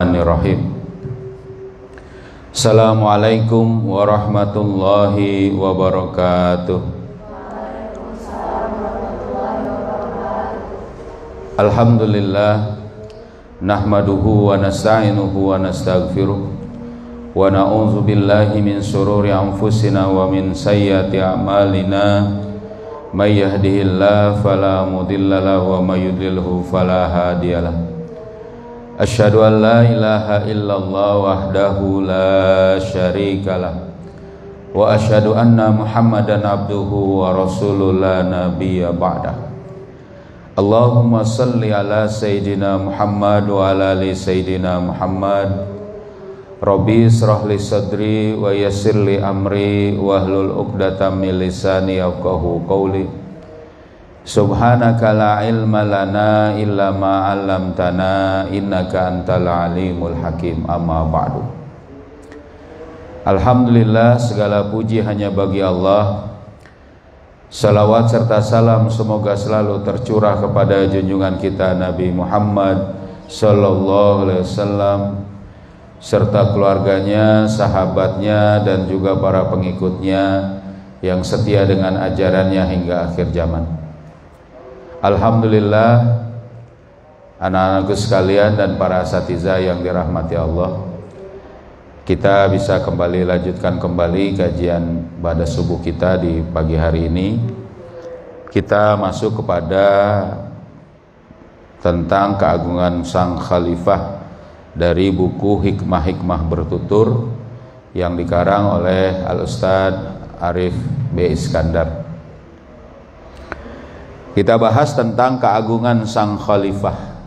Bismillahirrahmanirrahim. Assalamualaikum warahmatullahi wabarakatuh. Alhamdulillah, nahmaduhu wa nasta'inuhu wa nastaghfiruh wa na'udzu billahi min shururi anfusina wa min sayyiati a'malina. May yahdihillahu fala mudilla lahu wa may yudlilhu fala hadiyalah. Asyhadu an la ilaha illallah wahdahu la syarikalah wa asyhadu anna Muhammadan abduhu wa rasuluhu la nabiyya ba'dah. Allahumma salli ala sayyidina Muhammad wa ala ali sayyidina Muhammad. Rabbi israh li sadri wa yassir li amri wahlul 'uqdatam min lisani yafqahu qawli. Subhanaka la ilma lana illa ma 'allamtana innaka antal alimul hakim. Amma ba'du. Alhamdulillah, segala puji hanya bagi Allah. Salawat serta salam semoga selalu tercurah kepada junjungan kita Nabi Muhammad sallallahu alaihi wasallam serta keluarganya, sahabatnya dan juga para pengikutnya yang setia dengan ajarannya hingga akhir zaman. Alhamdulillah, anak-anakku sekalian dan para asatidzah yang dirahmati Allah, kita bisa lanjutkan kembali kajian pada subuh kita di pagi hari ini. Kita masuk kepada tentang keagungan sang khalifah dari buku Hikmah-Hikmah Bertutur yang dikarang oleh Al-Ustadz Arif B. Iskandar. Kita bahas tentang keagungan sang khalifah.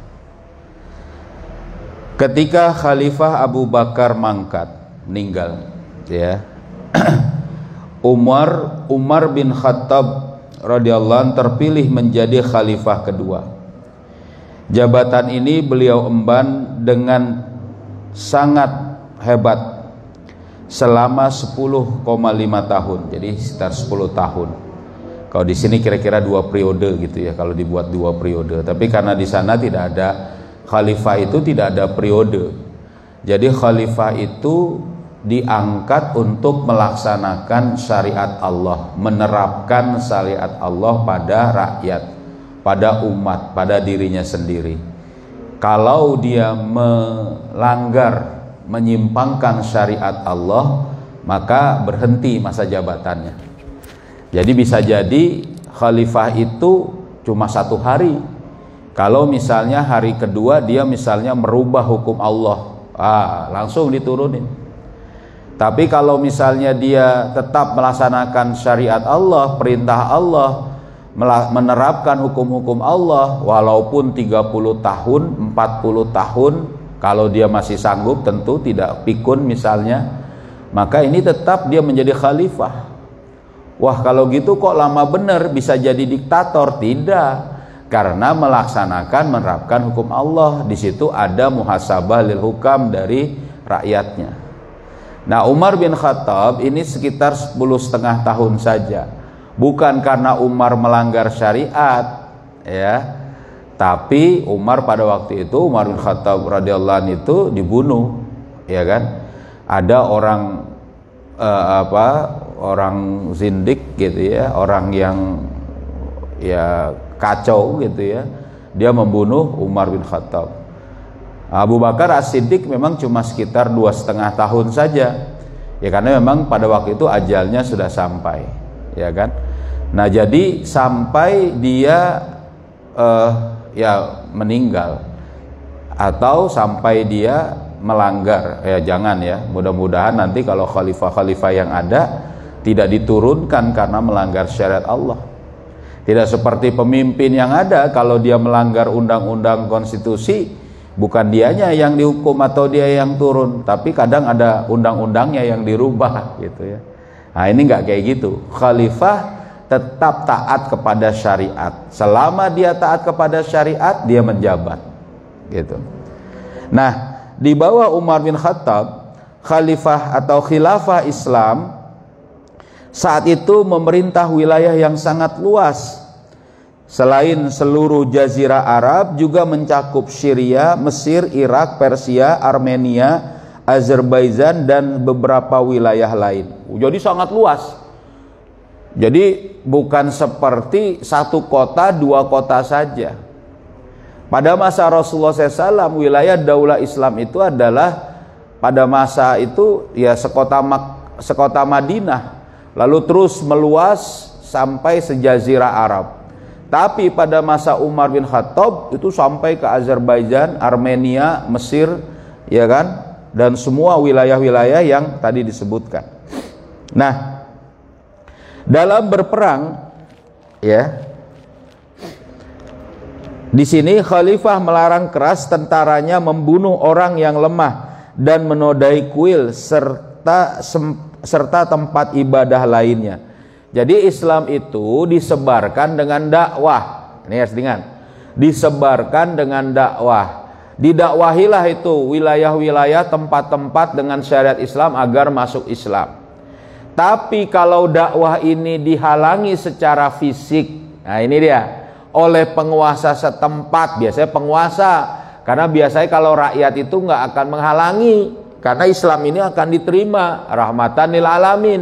Ketika Khalifah Abu Bakar meninggal, ya, Umar bin Khattab radhiyallahu anhu terpilih menjadi khalifah kedua. Jabatan ini beliau emban dengan sangat hebat selama 10,5 tahun. Jadi sekitar 10 tahun. Kalau di sini kira-kira 2 periode gitu ya, kalau dibuat 2 periode. Tapi karena di sana tidak ada khalifah, itu tidak ada periode. Jadi khalifah itu diangkat untuk melaksanakan syariat Allah, menerapkan syariat Allah pada rakyat, pada umat, pada dirinya sendiri. Kalau dia melanggar, menyimpangkan syariat Allah, maka berhenti masa jabatannya. Jadi bisa jadi khalifah itu cuma 1 hari. Kalau misalnya hari kedua dia misalnya merubah hukum Allah, langsung diturunin. Tapi kalau misalnya dia tetap melaksanakan syariat Allah, perintah Allah, menerapkan hukum-hukum Allah, walaupun 30 tahun, 40 tahun, kalau dia masih sanggup, tentu tidak pikun misalnya, maka ini tetap dia menjadi khalifah. Wah, kalau gitu kok lama bener bisa jadi diktator? Tidak, karena menerapkan hukum Allah. Di situ ada muhasabah lil hukam dari rakyatnya. Nah, Umar bin Khattab ini sekitar 10,5 tahun saja. Bukan karena Umar melanggar syariat, ya, tapi Umar pada waktu itu, Umar bin Khattab radhiyallahu anhu itu dibunuh, ya kan? Ada orang orang zindik gitu ya, orang yang ya kacau gitu ya, dia membunuh Umar bin Khattab. Abu Bakar As-Siddiq memang cuma sekitar 2,5 tahun saja, ya, karena memang pada waktu itu ajalnya sudah sampai, ya kan. Nah, jadi sampai dia ya meninggal atau sampai dia melanggar, ya jangan ya, mudah-mudahan nanti kalau khalifah-khalifah yang ada tidak diturunkan karena melanggar syariat Allah. Tidak seperti pemimpin yang ada, kalau dia melanggar undang-undang konstitusi, bukan dianya yang dihukum atau dia yang turun, tapi kadang ada undang-undangnya yang dirubah gitu ya. Nah, ini nggak kayak gitu. Khalifah tetap taat kepada syariat. Selama dia taat kepada syariat, dia menjabat gitu. Nah, di bawah Umar bin Khattab, khalifah atau khilafah Islam saat itu memerintah wilayah yang sangat luas. selain seluruh jazirah Arab juga mencakup Syria, Mesir, Irak, Persia, Armenia, Azerbaijan dan beberapa wilayah lain. Jadi sangat luas. Jadi bukan seperti satu kota, dua kota saja. Pada masa Rasulullah SAW, wilayah Daulah Islam itu adalah pada masa itu ya sekota Madinah, lalu terus meluas sampai sejazirah Arab. Tapi pada masa Umar bin Khattab itu sampai ke Azerbaijan, Armenia, Mesir, ya kan, dan semua wilayah-wilayah yang tadi disebutkan. Nah, dalam berperang, ya, di sini khalifah melarang keras tentaranya membunuh orang yang lemah dan menodai kuil serta tempat ibadah lainnya. Jadi Islam itu disebarkan dengan dakwah. Ini harus diingat. Disebarkan dengan dakwah. Didakwahilah itu wilayah-wilayah, tempat-tempat dengan syariat Islam agar masuk Islam. Tapi kalau dakwah ini dihalangi secara fisik, nah ini dia, oleh penguasa setempat, biasanya penguasa, karena biasanya kalau rakyat itu nggak akan menghalangi, karena Islam ini akan diterima rahmatan lil alamin.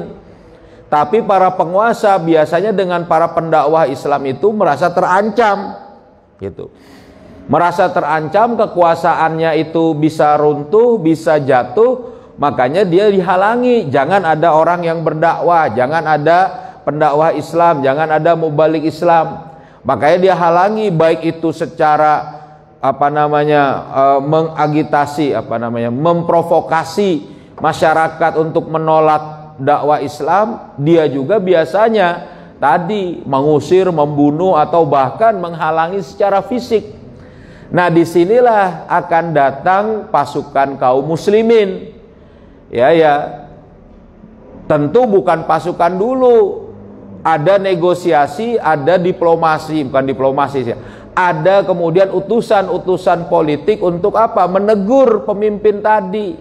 Tapi para penguasa biasanya dengan para pendakwah Islam itu merasa terancam, gitu. Merasa terancam, kekuasaannya itu bisa runtuh, bisa jatuh, makanya dia dihalangi. Jangan ada orang yang berdakwah, jangan ada pendakwah Islam, jangan ada mubalik Islam. Makanya dia halangi, baik itu secara mengagitasi, memprovokasi masyarakat untuk menolak dakwah Islam. Dia juga biasanya tadi mengusir, membunuh, atau bahkan menghalangi secara fisik. Nah, disinilah akan datang pasukan kaum muslimin. Ya, tentu bukan pasukan dulu. Ada negosiasi, ada diplomasi, bukan diplomasi sih. Ada kemudian utusan-utusan politik untuk apa? Menegur pemimpin tadi.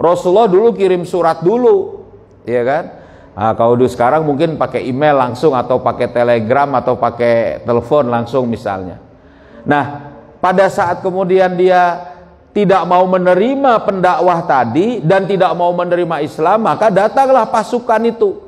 Rasulullah dulu kirim surat dulu, ya kan? Nah, kalau dulu sekarang mungkin pakai email langsung, atau pakai telegram, atau pakai telepon langsung misalnya. Nah, pada saat kemudian dia tidak mau menerima pendakwah tadi dan tidak mau menerima Islam, maka datanglah pasukan itu.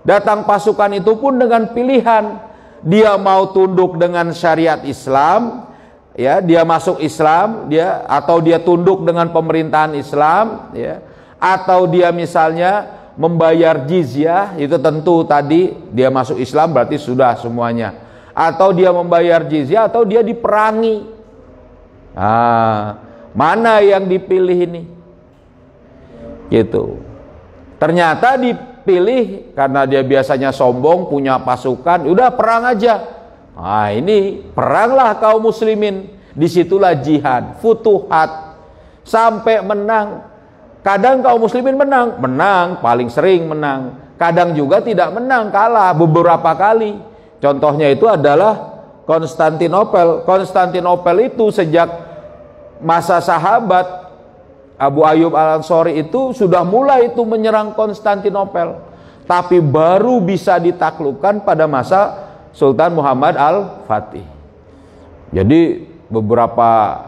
Datang pasukan itu pun dengan pilihan, dia mau tunduk dengan syariat Islam, ya, dia masuk Islam, dia, atau dia tunduk dengan pemerintahan Islam, ya, atau dia misalnya membayar jizyah, itu tentu tadi dia masuk Islam berarti sudah semuanya, atau dia membayar jizyah, atau dia diperangi. Mana yang dipilih ini? Gitu. Ternyata dipilih karena dia biasanya sombong, punya pasukan, udah perang aja. Nah, ini peranglah kaum muslimin. Disitulah jihad, futuhat, sampai menang. Kadang kaum muslimin menang, paling sering menang. Kadang juga tidak menang, kalah beberapa kali. Contohnya itu adalah Konstantinopel. Konstantinopel itu sejak masa sahabat Abu Ayyub Al-Ansari itu sudah mulai itu menyerang Konstantinopel, tapi baru bisa ditaklukkan pada masa Sultan Muhammad Al-Fatih. Jadi beberapa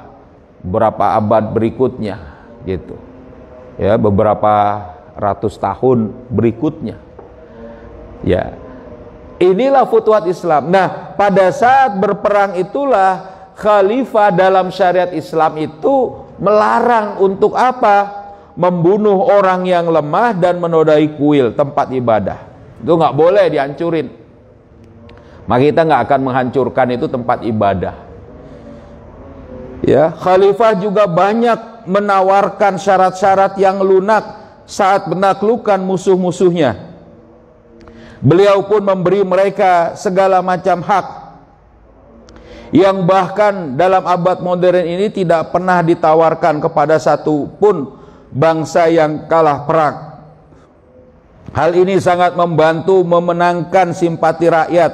abad berikutnya, gitu ya, beberapa ratus tahun berikutnya, ya, inilah futuhat Islam. Nah, pada saat berperang itulah khalifah dalam syariat Islam itu melarang untuk apa? Membunuh orang yang lemah dan menodai kuil, tempat ibadah. Itu nggak boleh dihancurin. Maka kita nggak akan menghancurkan itu tempat ibadah. Ya, khalifah juga banyak menawarkan syarat-syarat yang lunak saat menaklukkan musuh-musuhnya. Beliau pun memberi mereka segala macam hak yang bahkan dalam abad modern ini tidak pernah ditawarkan kepada satu pun bangsa yang kalah perang. Hal ini sangat membantu memenangkan simpati rakyat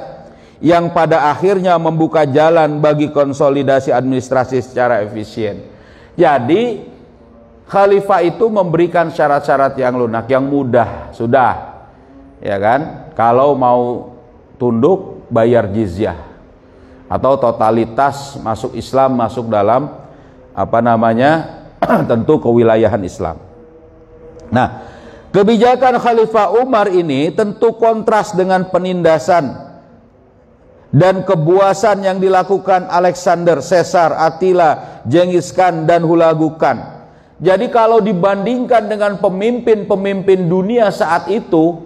yang pada akhirnya membuka jalan bagi konsolidasi administrasi secara efisien. Jadi khalifah itu memberikan syarat-syarat yang lunak, yang mudah, sudah, ya kan? Kalau mau tunduk bayar jizyah, atau totalitas masuk Islam, masuk dalam tentu kewilayahan Islam. Nah, kebijakan Khalifah Umar ini tentu kontras dengan penindasan dan kebuasan yang dilakukan Alexander, Caesar, Attila, Genghis Khan dan Hulagu Khan. Jadi kalau dibandingkan dengan pemimpin-pemimpin dunia saat itu,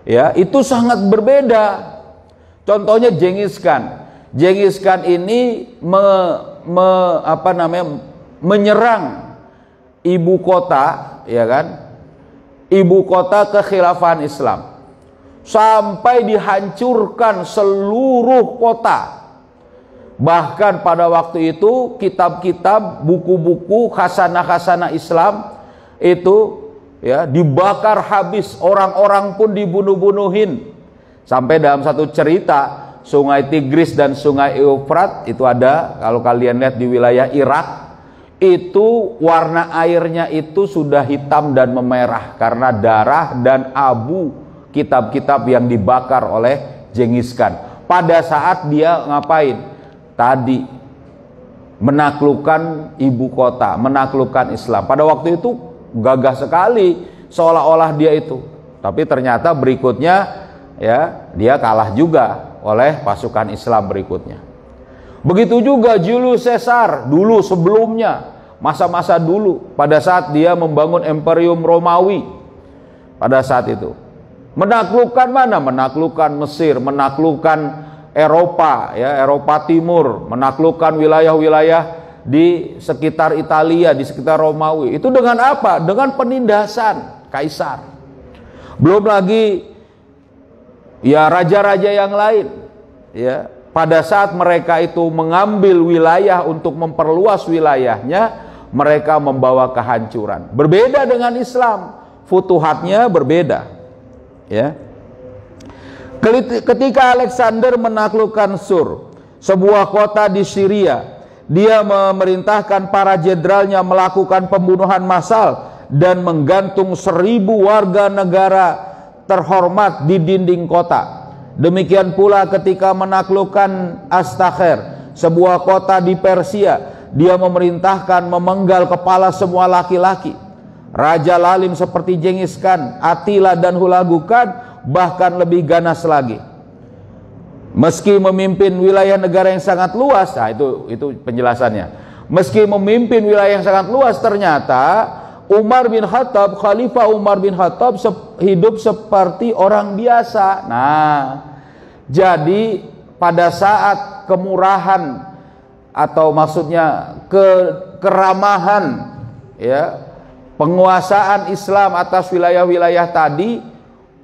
ya, itu sangat berbeda. Contohnya Genghis Khan. Genghis Khan ini menyerang ibu kota, ya kan? Ibu kota kekhilafahan Islam. Sampai dihancurkan seluruh kota. Bahkan pada waktu itu kitab-kitab, buku-buku khasanah-khasanah Islam itu ya dibakar habis, orang-orang pun dibunuh-bunuhin. Sampai dalam satu cerita, Sungai Tigris dan Sungai Eufrat itu ada, kalau kalian lihat di wilayah Irak, itu warna airnya itu sudah hitam dan memerah karena darah dan abu kitab-kitab yang dibakar oleh Genghis Khan. Pada saat dia ngapain? Tadi menaklukkan ibu kota, menaklukkan Islam. Pada waktu itu gagah sekali, seolah-olah dia itu. Tapi ternyata berikutnya ya dia kalah juga oleh pasukan Islam berikutnya. Begitu juga Julius Caesar dulu sebelumnya, masa-masa dulu pada saat dia membangun Imperium Romawi. Pada saat itu menaklukkan mana? Menaklukkan Mesir, menaklukkan Eropa, ya, Eropa Timur, menaklukkan wilayah-wilayah di sekitar Italia, di sekitar Romawi. Itu dengan apa? Dengan penindasan kaisar. Belum lagi ya raja-raja yang lain, ya. Pada saat mereka itu mengambil wilayah untuk memperluas wilayahnya, mereka membawa kehancuran. Berbeda dengan Islam, futuhatnya berbeda, ya. Ketika Alexander menaklukkan Sur, sebuah kota di Syria, dia memerintahkan para jenderalnya melakukan pembunuhan massal dan menggantung 1000 warga negara terhormat di dinding kota. Demikian pula ketika menaklukkan Astakher, sebuah kota di Persia, dia memerintahkan memenggal kepala semua laki-laki. Raja lalim seperti Genghis Khan, Attila dan Hulagu Khan bahkan lebih ganas lagi. Meski memimpin wilayah negara yang sangat luas, nah itu penjelasannya. Meski memimpin wilayah yang sangat luas, ternyata Umar bin Khattab, Khalifah Umar bin Khattab hidup seperti orang biasa. Nah, jadi pada saat kemurahan atau maksudnya keramahan, ya, penguasaan Islam atas wilayah-wilayah tadi,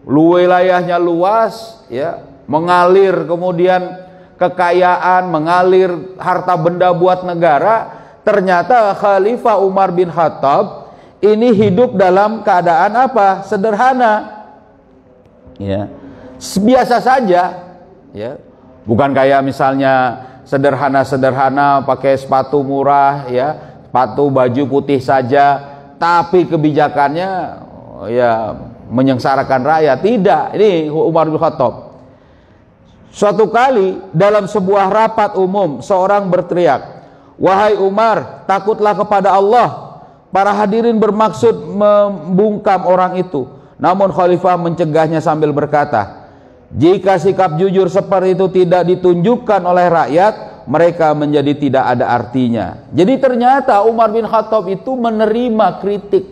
wilayahnya luas, ya, mengalir kemudian kekayaan, mengalir harta benda buat negara. Ternyata Khalifah Umar bin Khattab ini hidup dalam keadaan apa? Sederhana, ya, biasa saja, ya, bukan kayak misalnya sederhana-sederhana pakai sepatu murah, ya, sepatu baju putih saja, tapi kebijakannya ya menyengsarakan rakyat. Tidak, ini Umar bin Khattab. Suatu kali dalam sebuah rapat umum, seorang berteriak, "Wahai Umar, takutlah kepada Allah." Para hadirin bermaksud membungkam orang itu, namun Khalifah mencegahnya sambil berkata, "Jika sikap jujur seperti itu tidak ditunjukkan oleh rakyat, mereka menjadi tidak ada artinya." Jadi ternyata Umar bin Khattab itu menerima kritik.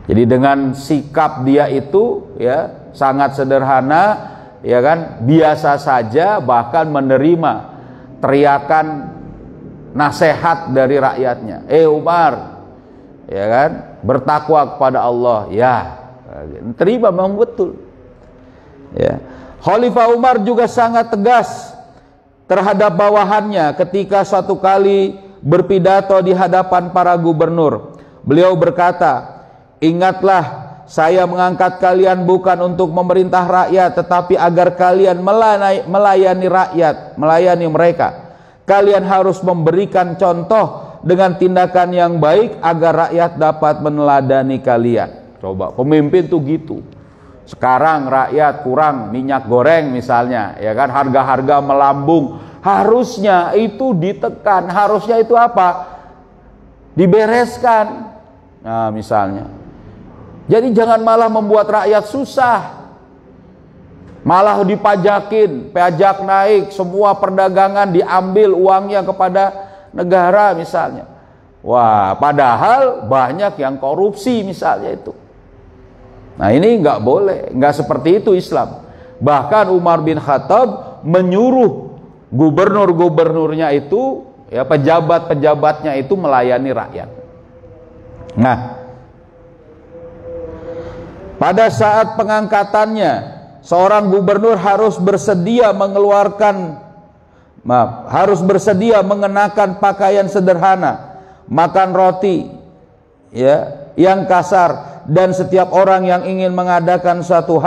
Jadi dengan sikap dia itu, ya, sangat sederhana, ya kan, biasa saja, bahkan menerima teriakan nasihat dari rakyatnya. Umar, ya kan, bertakwa kepada Allah, ya, terima, memang betul, ya. Khalifah Umar juga sangat tegas terhadap bawahannya ketika suatu kali berpidato di hadapan para gubernur. Beliau berkata, "Ingatlah, saya mengangkat kalian bukan untuk memerintah rakyat, tetapi agar kalian melayani rakyat, melayani mereka. Kalian harus memberikan contoh dengan tindakan yang baik agar rakyat dapat meneladani kalian." Coba, pemimpin tuh gitu. Sekarang rakyat kurang minyak goreng misalnya, ya kan, harga-harga melambung, Harusnya itu ditekan, harusnya itu apa? Dibereskan. Nah, misalnya. Jadi jangan malah membuat rakyat susah. Malah dipajakin, pajak naik, semua perdagangan diambil uangnya kepada negara misalnya. Wah, padahal banyak yang korupsi misalnya itu. Nah, ini nggak boleh, nggak seperti itu Islam. Bahkan Umar bin Khattab menyuruh gubernur-gubernurnya itu, ya, pejabat-pejabatnya itu melayani rakyat. Nah, pada saat pengangkatannya, seorang gubernur harus bersedia mengenakan pakaian sederhana, makan roti, ya, yang kasar, dan setiap orang yang ingin mengadukan suatu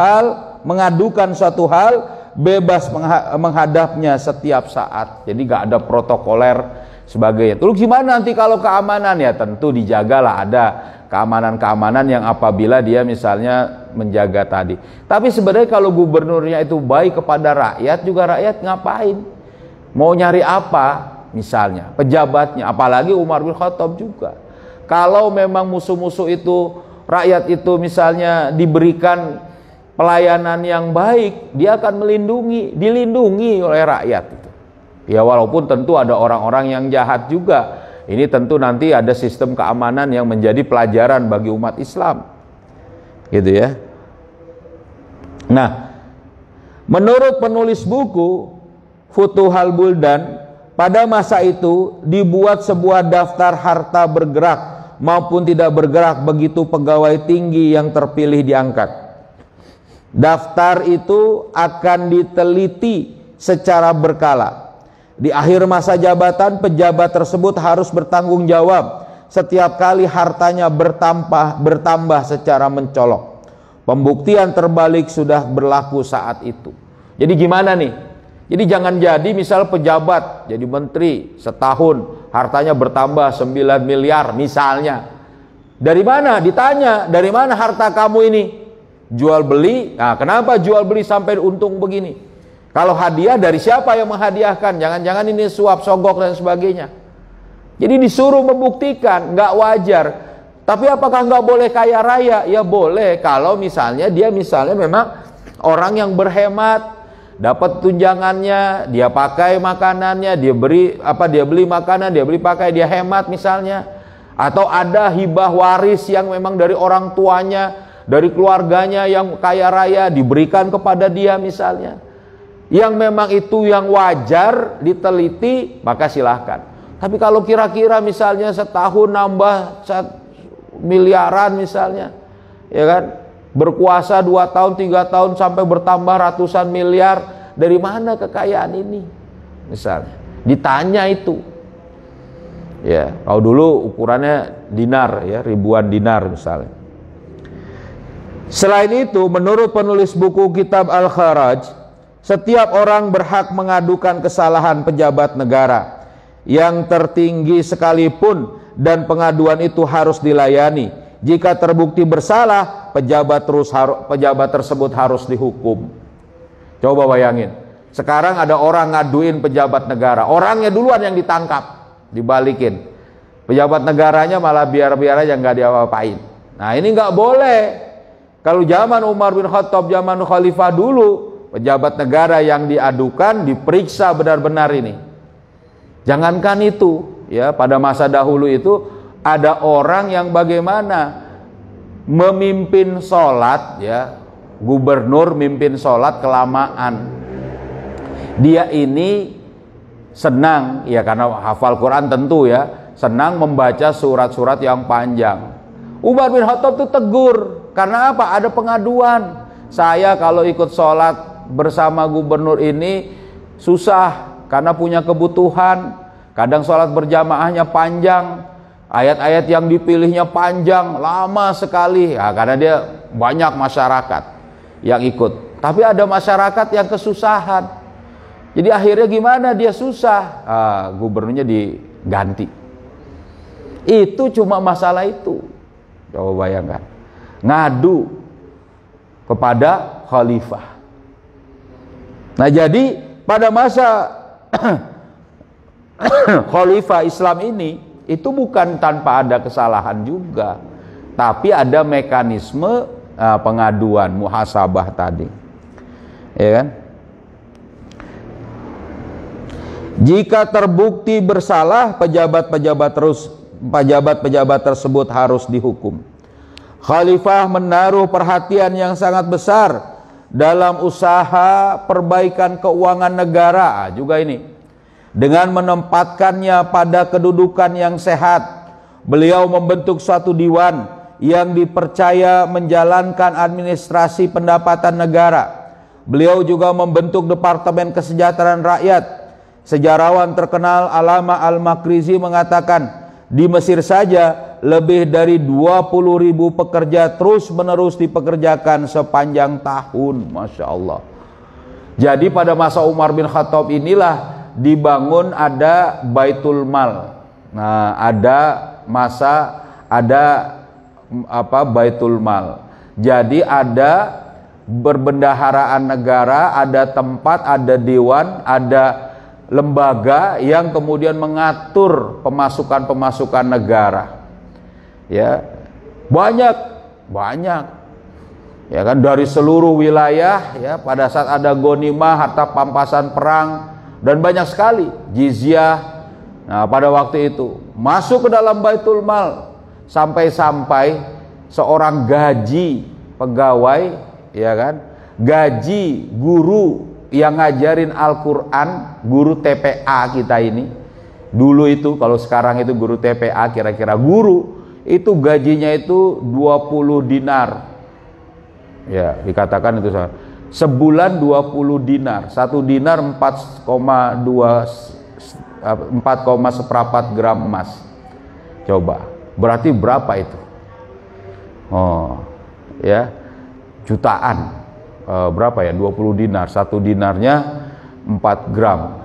hal bebas menghadapnya setiap saat. Jadi gak ada protokoler sebagainya. Terus gimana nanti kalau keamanan? Ya tentu dijagalah, ada keamanan-keamanan yang apabila dia misalnya menjaga tadi. Tapi sebenarnya kalau gubernurnya itu baik kepada rakyat, juga rakyat ngapain? Mau nyari apa? Misalnya pejabatnya, apalagi Umar bin Khattab juga. Kalau memang musuh-musuh itu, rakyat itu misalnya diberikan pelayanan yang baik, dia akan dilindungi oleh rakyat itu. Ya walaupun tentu ada orang-orang yang jahat juga. Ini tentu nanti ada sistem keamanan yang menjadi pelajaran bagi umat Islam. Gitu ya. Nah, menurut penulis buku Futuhal Buldan, pada masa itu dibuat sebuah daftar harta bergerak maupun tidak bergerak begitu pegawai tinggi yang terpilih diangkat. Daftar itu akan diteliti secara berkala. Di akhir masa jabatan, pejabat tersebut harus bertanggung jawab setiap kali hartanya bertambah secara mencolok. Pembuktian terbalik sudah berlaku saat itu. Jadi gimana nih? Jadi jangan jadi misal pejabat, jadi menteri, setahun hartanya bertambah 9 miliar misalnya. Dari mana? Ditanya, dari mana harta kamu ini? Jual beli. Nah, kenapa jual beli sampai untung begini? Kalau hadiah, dari siapa yang menghadiahkan? Jangan-jangan ini suap, sogok dan sebagainya. Jadi disuruh membuktikan, nggak wajar. Tapi apakah nggak boleh kaya raya? Ya boleh, kalau misalnya dia memang orang yang berhemat, dapat tunjangannya, dia pakai makanannya, dia beli makanan, dia beli pakai, dia hemat misalnya. Atau ada hibah waris yang memang dari orang tuanya, dari keluarganya yang kaya raya, diberikan kepada dia misalnya. Yang memang itu yang wajar diteliti, maka silahkan. Tapi kalau kira-kira misalnya setahun nambah miliaran misalnya, ya kan, berkuasa 2 tahun 3 tahun sampai bertambah ratusan miliar, dari mana kekayaan ini misalnya, ditanya itu. Ya, kalau dulu ukurannya dinar, ya, ribuan dinar misalnya. Selain itu, menurut penulis buku kitab Al-Kharaj, setiap orang berhak mengadukan kesalahan pejabat negara yang tertinggi sekalipun, dan pengaduan itu harus dilayani. Jika terbukti bersalah, pejabat tersebut harus dihukum. Coba bayangin, sekarang ada orang ngaduin pejabat negara, orangnya duluan yang ditangkap, dibalikin. Pejabat negaranya malah biar-biar aja, nggak diapa-apain. Nah, ini nggak boleh. Kalau zaman Umar bin Khattab, zaman khalifah dulu, pejabat negara yang diadukan diperiksa benar-benar ini. Jangankan itu, ya, pada masa dahulu itu ada orang yang bagaimana memimpin sholat, ya, gubernur mimpin sholat kelamaan. Dia ini senang, ya, karena hafal Quran tentu, ya, senang membaca surat-surat yang panjang. Umar bin Khattab itu tegur. Karena apa? Ada pengaduan. Saya kalau ikut sholat bersama gubernur ini susah, karena punya kebutuhan. Kadang sholat berjamaahnya panjang, ayat-ayat yang dipilihnya panjang, lama sekali, ya, karena dia banyak masyarakat yang ikut. Tapi ada masyarakat yang kesusahan. Jadi akhirnya gimana? Dia susah, gubernurnya diganti. Itu cuma masalah itu. Coba bayangkan, ngadu kepada khalifah. Nah, jadi pada masa khalifah Islam ini itu bukan tanpa ada kesalahan juga, tapi ada mekanisme pengaduan muhasabah tadi, ya kan? Jika terbukti bersalah, pejabat-pejabat tersebut harus dihukum. Khalifah menaruh perhatian yang sangat besar dalam usaha perbaikan keuangan negara juga ini, dengan menempatkannya pada kedudukan yang sehat. Beliau membentuk suatu diwan yang dipercaya menjalankan administrasi pendapatan negara. Beliau juga membentuk Departemen Kesejahteraan Rakyat. Sejarawan terkenal Alama Al-Makrizi mengatakan, di Mesir saja lebih dari 20.000 pekerja terus-menerus dipekerjakan sepanjang tahun. Masya Allah. Jadi pada masa Umar bin Khattab inilah dibangun ada Baitul Mal. Nah, ada Baitul Mal. Jadi ada berbendaharaan negara, ada tempat, ada dewan, ada lembaga yang kemudian mengatur pemasukan negara. Ya, banyak, ya kan, dari seluruh wilayah, ya, pada saat ada ghanimah, harta pampasan perang, dan banyak sekali jizyah. Nah, pada waktu itu masuk ke dalam Baitul Mal, sampai seorang gaji pegawai, ya kan, gaji guru yang ngajarin Al-Quran, guru TPA kita ini dulu itu, kalau sekarang itu guru TPA, kira-kira guru itu gajinya itu 20 dinar, ya, dikatakan itu sebulan 20 dinar. 1 dinar 4,1 gram emas. Coba, berarti berapa itu? Oh, ya, jutaan. Berapa ya? 20 dinar. 1 dinarnya 4 gram.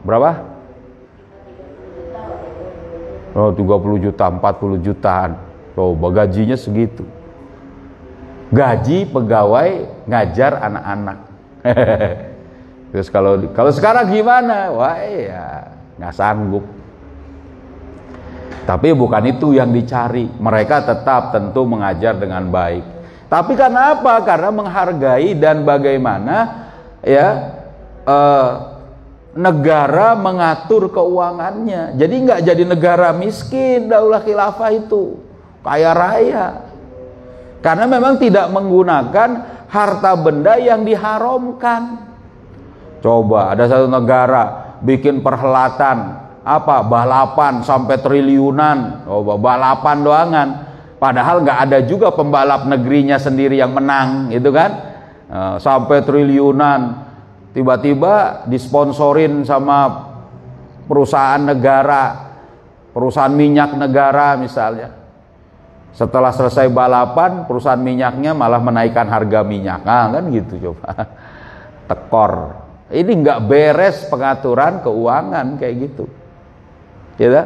Berapa? Oh, 30 juta, 40 jutaan. Coba, gajinya segitu. Gaji pegawai ngajar anak-anak. Terus kalau sekarang gimana? Wah, ya nggak sanggup. Tapi bukan itu yang dicari. Mereka tetap tentu mengajar dengan baik. Tapi karena apa? Karena menghargai dan bagaimana, ya, negara mengatur keuangannya. Jadi nggak jadi negara miskin Daulah Khilafah itu, kaya raya. Karena memang tidak menggunakan harta benda yang diharamkan. Coba ada satu negara bikin perhelatan balapan sampai triliunan. Coba, balapan doangan. Padahal nggak ada juga pembalap negerinya sendiri yang menang, gitu kan? Sampai triliunan, tiba-tiba disponsorin sama perusahaan negara, perusahaan minyak negara misalnya. Setelah selesai balapan, perusahaan minyaknya malah menaikkan harga minyak, kan gitu, coba. Tekor. Ini nggak beres pengaturan keuangan kayak gitu, gitu.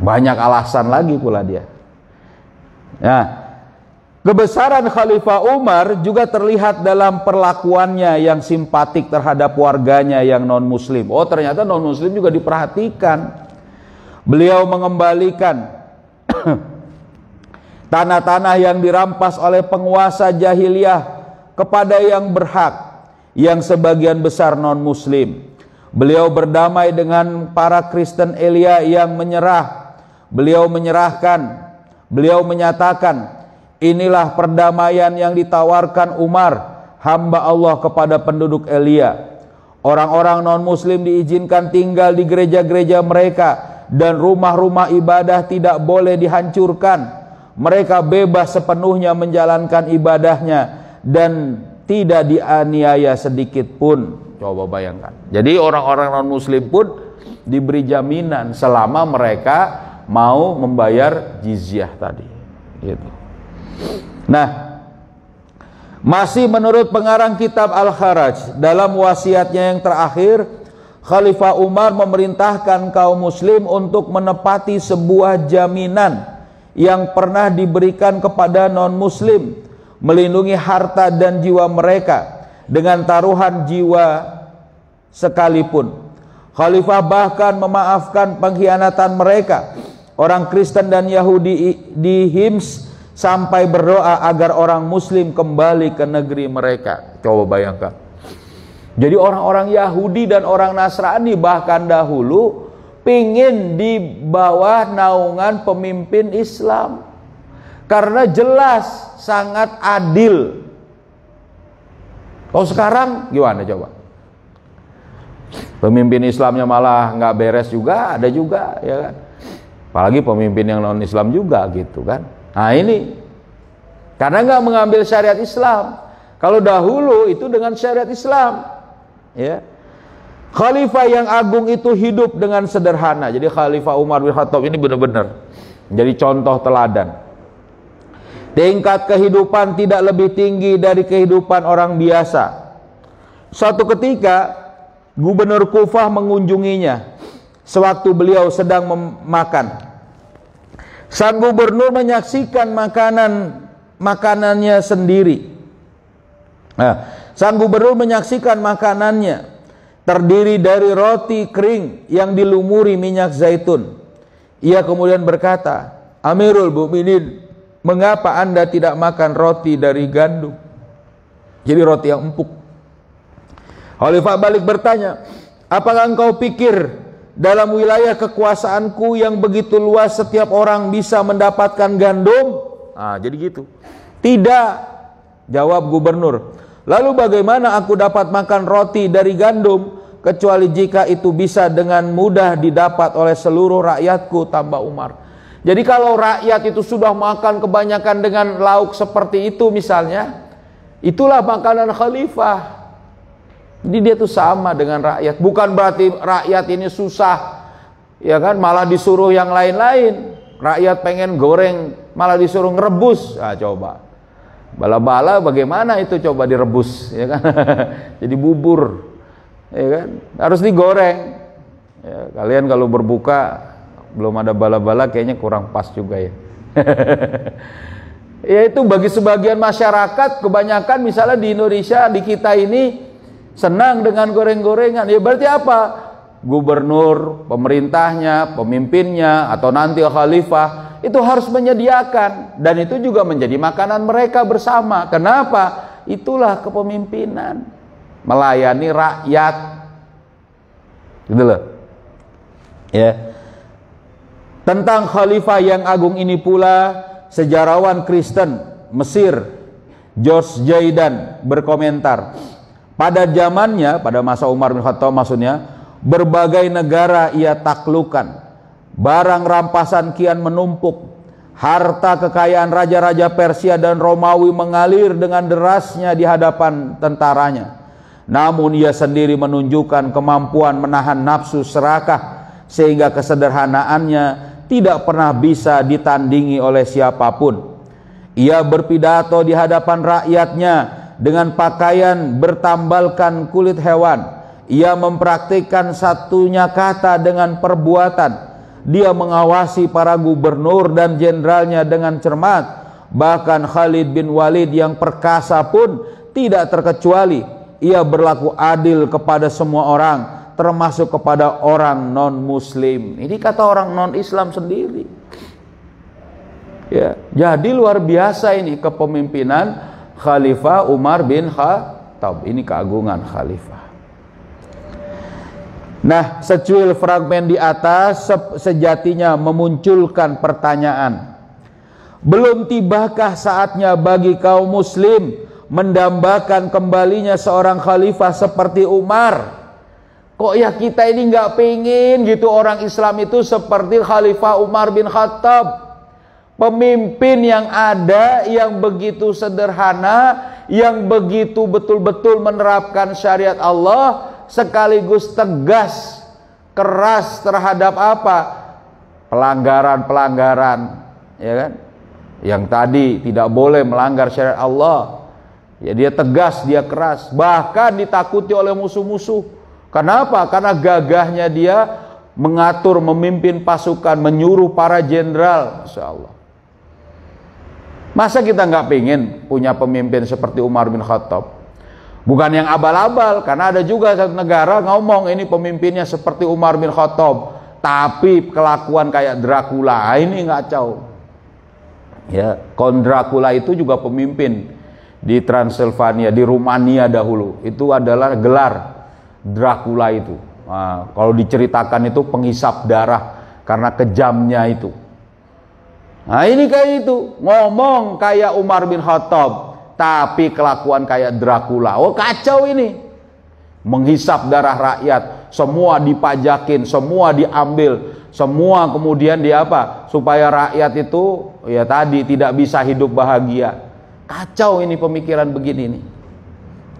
Banyak alasan lagi pula dia. Nah, kebesaran Khalifah Umar juga terlihat dalam perlakuannya yang simpatik terhadap warganya yang non-muslim. Oh, ternyata non-muslim juga diperhatikan. Beliau mengembalikan tanah-tanah yang dirampas oleh penguasa jahiliyah kepada yang berhak, yang sebagian besar non-muslim. Beliau berdamai dengan para Kristen Elia yang menyerah. Beliau menyatakan, inilah perdamaian yang ditawarkan Umar, hamba Allah, kepada penduduk Elia. Orang-orang non-muslim diizinkan tinggal di gereja-gereja mereka, dan rumah-rumah ibadah tidak boleh dihancurkan. Mereka bebas sepenuhnya menjalankan ibadahnya dan tidak dianiaya sedikit pun. Coba bayangkan. Jadi orang-orang non-muslim pun diberi jaminan selama mereka mau membayar jizyah tadi, gitu. Nah, masih menurut pengarang kitab Al-Kharaj, dalam wasiatnya yang terakhir, Khalifah Umar memerintahkan kaum muslim untuk menepati sebuah jaminan yang pernah diberikan kepada non-muslim, melindungi harta dan jiwa mereka dengan taruhan jiwa sekalipun. Khalifah bahkan memaafkan pengkhianatan mereka, orang Kristen dan Yahudi di Hims, sampai berdoa agar orang Muslim kembali ke negeri mereka. Coba bayangkan. Jadi orang-orang Yahudi dan orang Nasrani bahkan dahulu pingin di bawah naungan pemimpin Islam, karena jelas sangat adil. Kalau sekarang gimana coba? Pemimpin Islamnya malah nggak beres juga, ada juga, ya kan? Apalagi pemimpin yang non Islam juga gitu kan. Nah ini karena nggak mengambil syariat Islam. Kalau dahulu itu dengan syariat Islam, ya. Khalifah yang agung itu hidup dengan sederhana. Jadi Khalifah Umar bin Khattab ini benar-benar jadi contoh teladan. Tingkat kehidupan tidak lebih tinggi dari kehidupan orang biasa. Suatu ketika Gubernur Kufah mengunjunginya sewaktu beliau sedang makan. Sang gubernur menyaksikan makanannya sendiri. Sang gubernur menyaksikan makanannya terdiri dari roti kering yang dilumuri minyak zaitun. Ia kemudian berkata, "Amirul Mukminin, mengapa Anda tidak makan roti dari gandum?" Jadi roti yang empuk. Khalifah balik bertanya, "Apakah engkau pikir dalam wilayah kekuasaanku yang begitu luas setiap orang bisa mendapatkan gandum?" Jadi gitu. "Tidak," jawab gubernur. "Lalu bagaimana aku dapat makan roti dari gandum kecuali jika itu bisa dengan mudah didapat oleh seluruh rakyatku," tambah Umar. Jadi kalau rakyat itu sudah makan kebanyakan dengan lauk seperti itu misalnya, itulah makanan khalifah. Jadi dia tuh sama dengan rakyat. Bukan berarti rakyat ini susah, ya kan, malah disuruh yang lain-lain. Rakyat pengen goreng malah disuruh ngerebus. Coba bala-bala bagaimana itu coba direbus, ya kan? Jadi bubur, ya kan, harus digoreng. Ya, kalian kalau berbuka belum ada bala-bala kayaknya kurang pas juga ya. Ya itu bagi sebagian masyarakat, kebanyakan misalnya di Indonesia, di kita ini senang dengan goreng-gorengan. Ya berarti apa? Gubernur, pemerintahnya, pemimpinnya, atau nanti khalifah itu harus menyediakan, dan itu juga menjadi makanan mereka bersama. Kenapa? Itulah kepemimpinan, melayani rakyat, gitu loh. Ya. Tentang khalifah yang agung ini pula sejarawan Kristen Mesir George Jaidan berkomentar, pada zamannya, pada masa Umar bin Khattab maksudnya, berbagai negara ia taklukkan, barang rampasan kian menumpuk, harta kekayaan raja-raja Persia dan Romawi mengalir dengan derasnya di hadapan tentaranya. Namun ia sendiri menunjukkan kemampuan menahan nafsu serakah, sehingga kesederhanaannya tidak pernah bisa ditandingi oleh siapapun. Ia berpidato di hadapan rakyatnya dengan pakaian bertambalkan kulit hewan. Ia mempraktikkan satunya kata dengan perbuatan. Dia mengawasi para gubernur dan jenderalnya dengan cermat. Bahkan Khalid bin Walid yang perkasa pun tidak terkecuali. Ia berlaku adil kepada semua orang, termasuk kepada orang non-muslim. Ini kata orang non-Islam sendiri. Ya, jadi luar biasa ini kepemimpinan Khalifah Umar bin Khattab. Ini keagungan khalifah. Nah, secuil fragmen di atas sejatinya memunculkan pertanyaan, belum tibakah saatnya bagi kaum muslim mendambakan kembalinya seorang khalifah seperti Umar? Kok ya kita ini nggak pengen gitu orang Islam itu seperti Khalifah Umar bin Khattab, pemimpin yang ada, yang begitu sederhana, yang begitu betul-betul menerapkan syariat Allah, sekaligus tegas, keras terhadap apa? Pelanggaran-pelanggaran, ya kan? Yang tadi tidak boleh melanggar syariat Allah. Ya dia tegas, dia keras, bahkan ditakuti oleh musuh-musuh. Kenapa? Karena gagahnya dia mengatur, memimpin pasukan, menyuruh para jenderal. Masya Allah. Masa kita nggak pengen punya pemimpin seperti Umar bin Khattab? Bukan yang abal-abal, karena ada juga satu negara ngomong ini pemimpinnya seperti Umar bin Khattab, tapi kelakuan kayak Dracula. Ini ngacau. Ya, Count Dracula itu juga pemimpin di Transilvania, di Rumania dahulu. Itu adalah gelar Dracula itu. Nah, kalau diceritakan itu penghisap darah karena kejamnya itu. Nah, ini kayak itu, ngomong kayak Umar bin Khattab, tapi kelakuan kayak Dracula. Oh, kacau ini. Menghisap darah rakyat, semua dipajakin, semua diambil, semua kemudian dia apa? Supaya rakyat itu ya tadi tidak bisa hidup bahagia. Kacau ini pemikiran begini nih.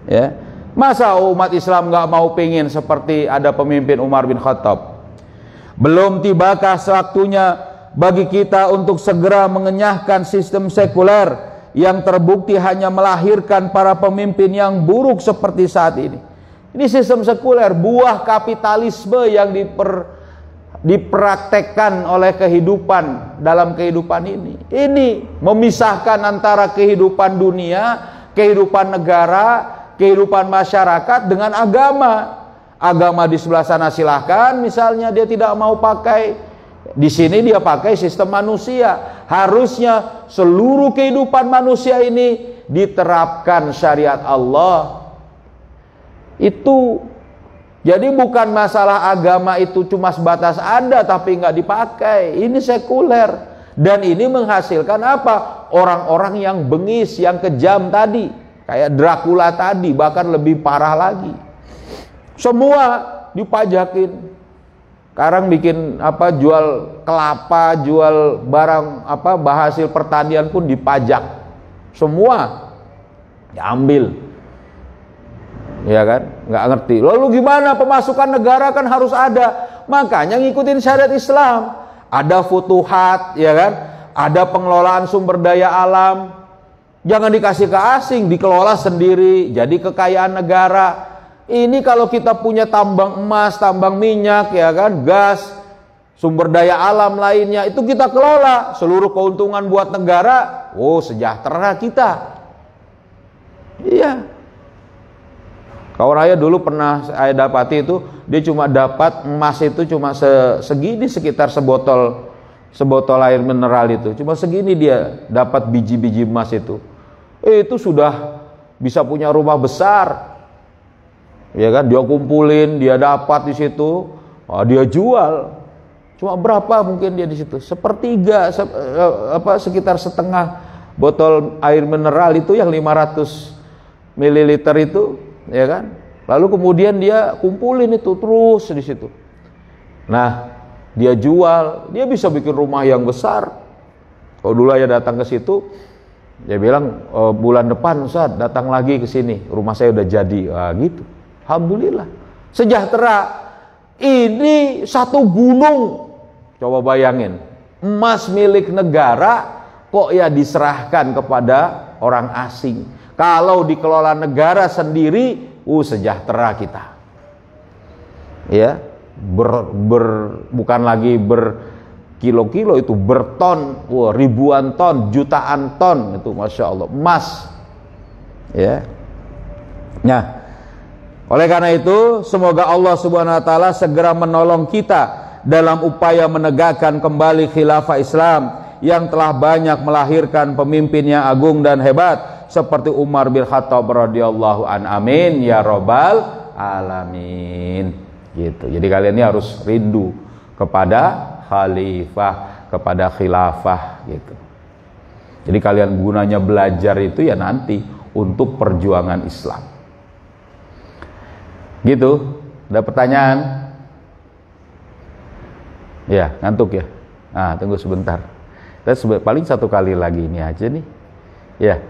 Ya. Masa umat Islam nggak mau pengen seperti ada pemimpin Umar bin Khattab? Belum tibakah waktunya bagi kita untuk segera mengenyahkan sistem sekuler yang terbukti hanya melahirkan para pemimpin yang buruk seperti saat ini. Ini sistem sekuler, buah kapitalisme yang dipraktekkan oleh kehidupan dalam kehidupan ini. Ini memisahkan antara kehidupan dunia, kehidupan negara, kehidupan masyarakat dengan agama. Agama di sebelah sana silahkan, misalnya dia tidak mau pakai, di sini dia pakai sistem manusia. Harusnya seluruh kehidupan manusia ini diterapkan syariat Allah. Itu jadi bukan masalah agama itu cuma sebatas ada tapi nggak dipakai. Ini sekuler dan ini menghasilkan apa? Orang-orang yang bengis, yang kejam tadi, kayak Dracula tadi, bahkan lebih parah lagi. Semua dipajakin. Sekarang bikin apa, jual kelapa, jual barang apa, hasil pertanian pun dipajak. Semua diambil. Ya kan? Nggak ngerti. Lalu gimana pemasukan negara kan harus ada. Makanya ngikutin syariat Islam. Ada futuhat, ya kan? Ada pengelolaan sumber daya alam. Jangan dikasih ke asing, dikelola sendiri, jadi kekayaan negara. Ini kalau kita punya tambang emas, tambang minyak, ya kan, gas, sumber daya alam lainnya, itu kita kelola, seluruh keuntungan buat negara, oh sejahtera kita. Iya. Kawan saya dulu pernah saya dapati itu, dia cuma dapat emas itu cuma segini, sekitar sebotol air mineral itu, cuma segini dia dapat biji-biji emas itu. Itu sudah bisa punya rumah besar. Ya kan, dia kumpulin, dia dapat di situ, dia jual. Cuma berapa mungkin dia di situ? Sepertiga, sekitar setengah botol air mineral itu yang 500 ml itu, ya kan? Lalu kemudian dia kumpulin itu terus di situ. Nah, dia jual, dia bisa bikin rumah yang besar. Kalau dulu ya datang ke situ, dia bilang bulan depan Ustaz datang lagi ke sini, rumah saya udah jadi. Wah, gitu. Alhamdulillah, sejahtera. Ini satu gunung, coba bayangin, emas milik negara kok ya diserahkan kepada orang asing. Kalau dikelola negara sendiri, sejahtera kita. Ya, bukan lagi berkilo-kilo, itu berton, ribuan ton, jutaan ton, itu masya Allah emas. Ya, nah. Oleh karena itu, semoga Allah Subhanahu wa taala segera menolong kita dalam upaya menegakkan kembali khilafah Islam yang telah banyak melahirkan pemimpin yang agung dan hebat seperti Umar bin Khattab radhiyallahu an. Amin ya rabbal alamin. Gitu. Jadi kalian ini harus rindu kepada khalifah, kepada khilafah gitu. Jadi kalian gunanya belajar itu ya nanti untuk perjuangan Islam. Gitu, ada pertanyaan? Ya, ngantuk ya? Nah, tunggu sebentar. Kita paling satu kali lagi ini aja nih. Ya,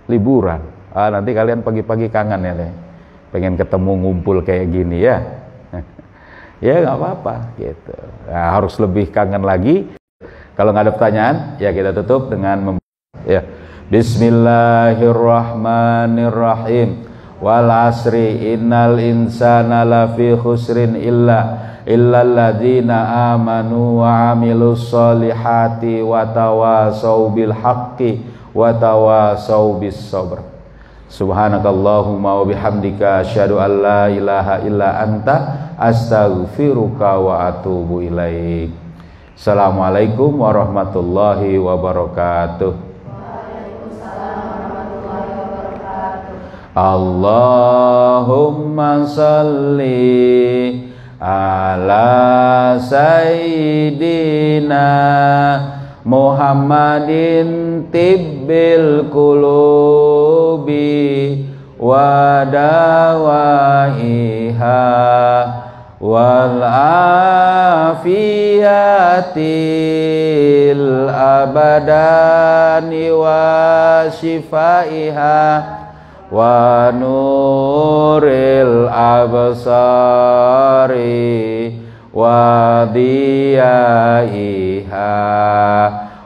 liburan. Nanti kalian pagi-pagi kangen ya nih. Pengen ketemu ngumpul kayak gini ya. Ya nggak apa-apa gitu. Nah, harus lebih kangen lagi. Kalau nggak ada pertanyaan, ya kita tutup dengan ya. Bismillahirrahmanirrahim. Wal asri innal insana lafi khusrin illalladzina amanu wa amilus solihati wa tawasau bil haqqi wa tawasau bis sabr. Subhanakallahumma wa bihamdika asyhadu an la ilaha illa anta astaghfiruka wa atubu ilaik. Assalamualaikum warahmatullahi wabarakatuh. Allahumma salli ala sayyidina Muhammadin tibbil qulubi wa dawaiha wal afiyatil abadani wa shifaiha wa nuril absari wa diyaiha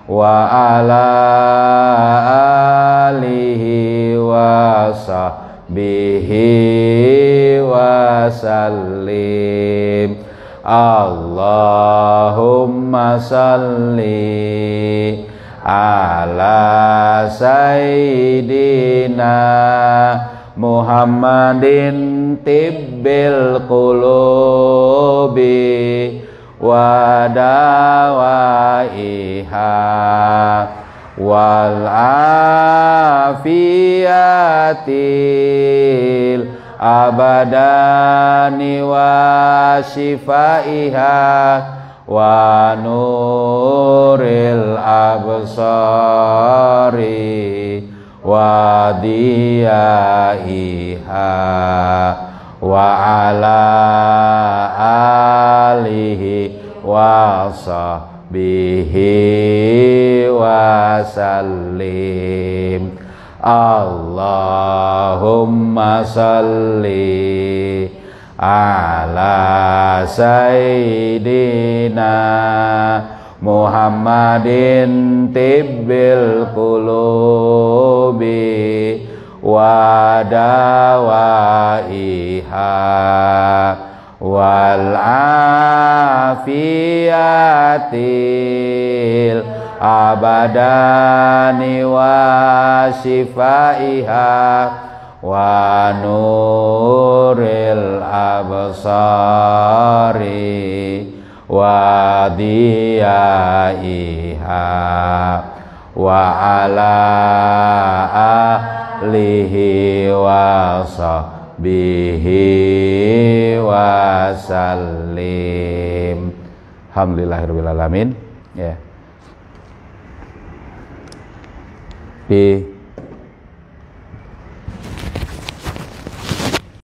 wa ala alihi wa sahbihi wa sallim. Allahumma salli ala sayyidina Muhammadin tibbil qulubi wa dawaiha wal afiyatil abadani wa shifaiha wa nuril absari wa diyaiha wa ala alihi wa sahbihi wa sallim. Allahumma salli ala sayyidina Muhammadin tibbil qulubi wa dawaiha wal afiyatil abadani wa shifaiha wa nuril absari wa diyaiha wa ala alihi wa sahbihi wa sallim. Alhamdulillahirabbil alamin. Ya.